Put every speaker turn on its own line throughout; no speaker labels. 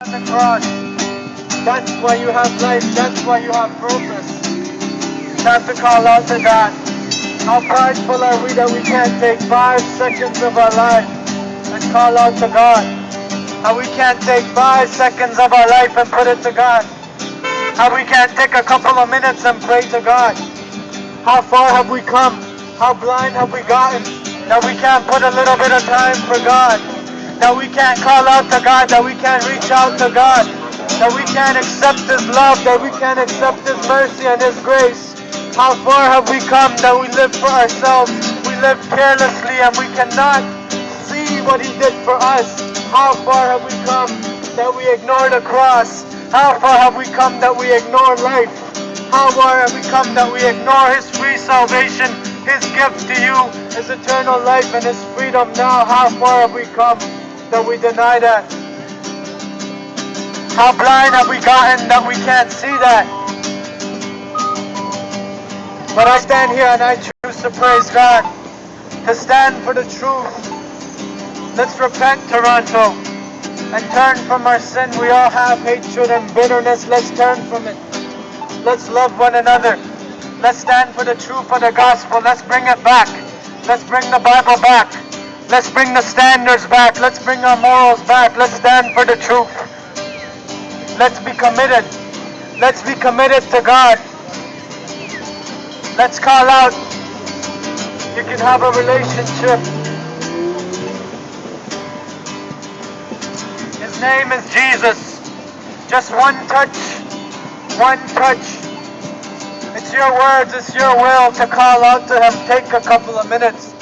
On the cross. That's why you have life. That's why you have purpose. Time to call out to God. How prideful are we that we can't take 5 seconds of our life and call out to God? How we can't take 5 seconds of our life and put it to God? How we can't take a couple of minutes and pray to God? How far have we come? How blind have we gotten that we can't put a little bit of time for God? That we can't call out to God, that we can't reach out to God, that we can't accept His love, that we can't accept His mercy and His grace. How far have we come that we live for ourselves, we live carelessly and we cannot see what He did for us? How far have we come that we ignore the cross? How far have we come that we ignore life? How far have we come that we ignore His free salvation, His gift to you, His eternal life and His freedom now? How far have we come that we deny that? How blind have we gotten that we can't see that? But I stand here and I choose to praise God, to stand for the truth. Let's repent, Toronto, and turn from our sin. We all have hatred and bitterness. Let's turn from it. Let's love one another. Let's stand for the truth of the gospel. Let's bring it back. Let's bring the Bible back. Let's bring the standards back. Let's bring our morals back. Let's stand for the truth. Let's be committed. Let's be committed to God. Let's call out. You can have a relationship. His name is Jesus. Just one touch. One touch. It's your words, it's your will to call out to Him. Take a couple of minutes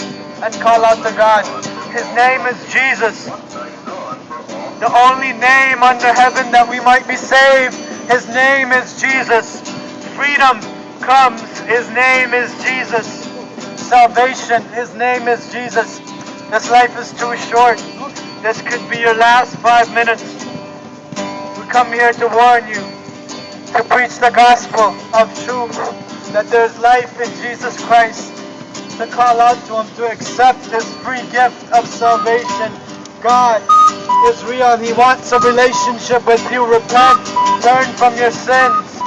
and call out to God. His name is Jesus. The only name under heaven that we might be saved. His name is Jesus. Freedom comes. His name is Jesus. Salvation. His name is Jesus. This life is too short. This could be your last 5 minutes. We come here to warn you, to preach the gospel of truth, that there's life in Jesus Christ, to call out to Him, to accept His free gift of salvation. God is real. He wants a relationship with you. Repent. Turn from your sins.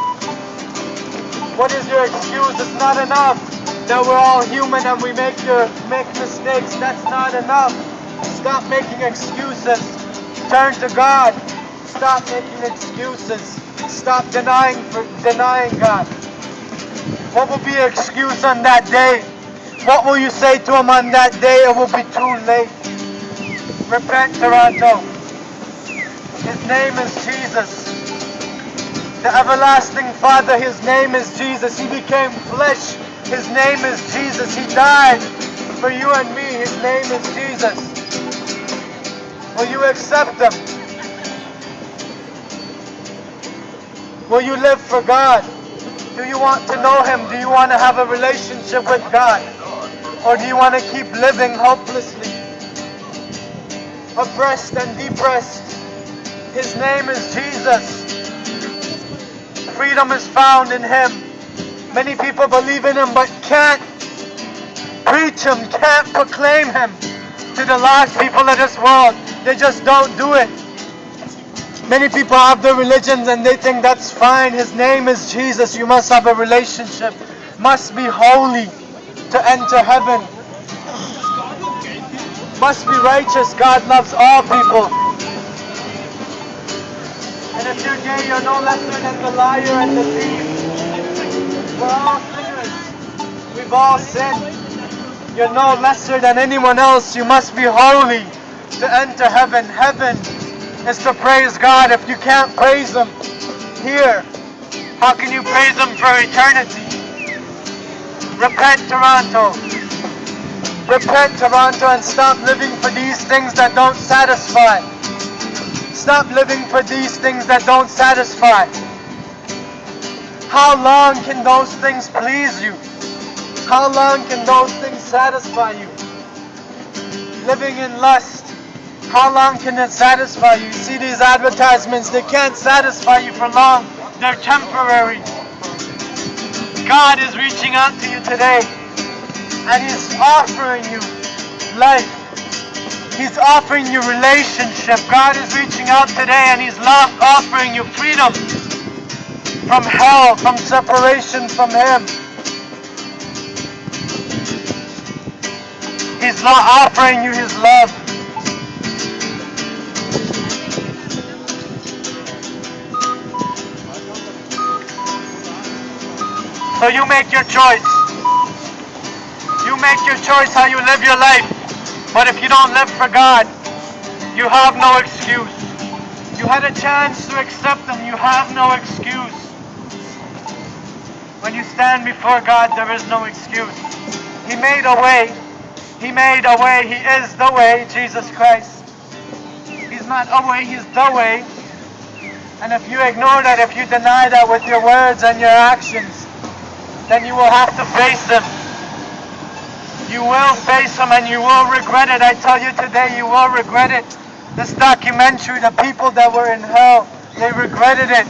What is your excuse? It's not enough that we're all human and we make mistakes. That's not enough. Stop making excuses. Turn to God. Stop making excuses. Stop denying God. What will be your excuse on that day? What will you say to Him on that day? It will be too late. Repent, Toronto. His name is Jesus. The everlasting Father, His name is Jesus. He became flesh. His name is Jesus. He died for you and me. His name is Jesus. Will you accept Him? Will you live for God? Do you want to know Him? Do you want to have a relationship with God? Or do you want to keep living hopelessly, oppressed and depressed? His name is Jesus. Freedom is found in Him. Many people believe in Him but can't preach Him, can't proclaim Him to the lost people of this world. They just don't do it. Many people have their religions and they think that's fine. His name is Jesus. You must have a relationship. Must be holy to enter heaven. Must be righteous. God loves all people. And if you're gay, you're no lesser than the liar and the thief. We're all sinners. We've all sinned. You're no lesser than anyone else. You must be holy to enter heaven. Heaven is to praise God. If you can't praise Him here, how can you praise Him for eternity? Repent, Toronto. Repent, Toronto, and stop living for these things that don't satisfy. Stop living for these things that don't satisfy. How long can those things please you? How long can those things satisfy you? Living in lust. How long can it satisfy you? You see these advertisements, they can't satisfy you for long. They're temporary. God is reaching out to you today, and He's offering you life. He's offering you relationship. God is reaching out today and He's offering you freedom from hell, from separation from Him. He's offering you His love. So you make your choice. You make your choice how you live your life. But if you don't live for God, you have no excuse. You had a chance to accept Him. You have no excuse. When you stand before God, there is no excuse. He made a way. He made a way. He is the way, Jesus Christ. He's not a way, He's the way. And if you ignore that, if you deny that with your words and your actions, then you will have to face Him. You will face Him and you will regret it. I tell you today, you will regret it. This documentary, the people that were in hell, they regretted it.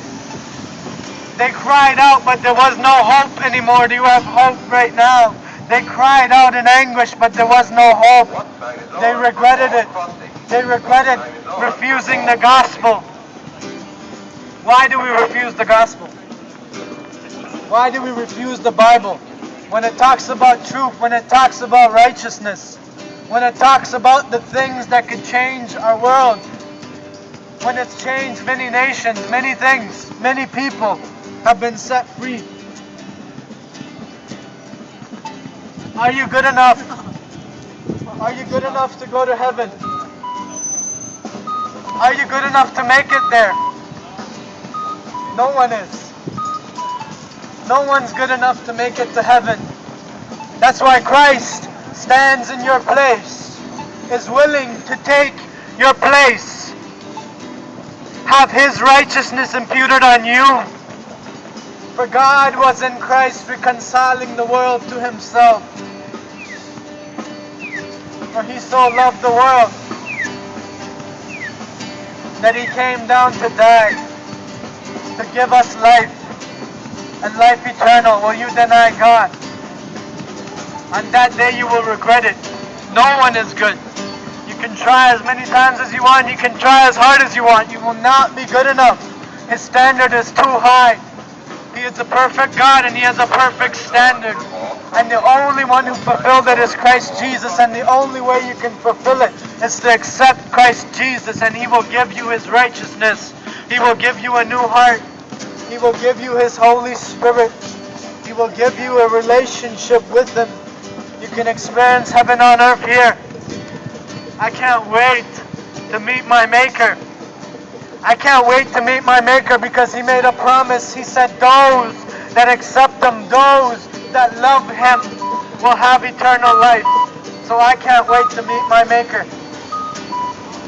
They cried out, but there was no hope anymore. Do you have hope right now? They cried out in anguish, but there was no hope. They regretted it. They regretted refusing the gospel. Why do we refuse the gospel? Why do we refuse the Bible? When it talks about truth, when it talks about righteousness, when it talks about the things that could change our world, when it's changed many nations, many things, many people have been set free. Are you good enough? Are you good enough to go to heaven? Are you good enough to make it there? No one is. No one's good enough to make it to heaven. That's why Christ stands in your place, is willing to take your place, have His righteousness imputed on you. For God was in Christ reconciling the world to Himself. For He so loved the world that He came down to die, to give us life, and life eternal. Will you deny God? On that day you will regret it. No one is good. You can try as many times as you want. You can try as hard as you want. You will not be good enough. His standard is too high. He is a perfect God and He has a perfect standard. And the only one who fulfilled it is Christ Jesus. And the only way you can fulfill it is to accept Christ Jesus. And He will give you His righteousness. He will give you a new heart. He will give you His Holy Spirit. He will give you a relationship with Him. You can experience heaven on earth here. I can't wait to meet my Maker. I can't wait to meet my Maker because He made a promise. He said those that accept Him, those that love Him will have eternal life. So I can't wait to meet my Maker.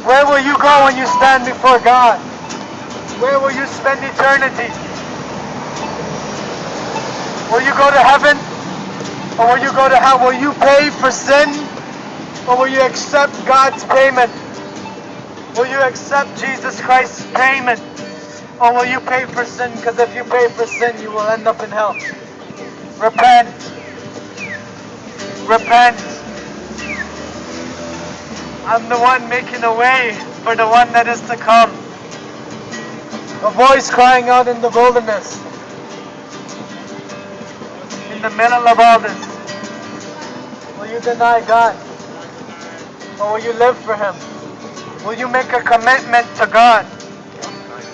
Where will you go when you stand before God? Where will you spend eternity? Will you go to heaven? Or will you go to hell? Will you pay for sin? Or will you accept God's payment? Will you accept Jesus Christ's payment? Or will you pay for sin? Because if you pay for sin, you will end up in hell. Repent. Repent. I'm the one making a way for the one that is to come. A voice crying out in the wilderness. In the middle of all this. Will you deny God? Or will you live for Him? Will you make a commitment to God?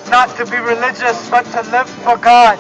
Not to be religious, but to live for God.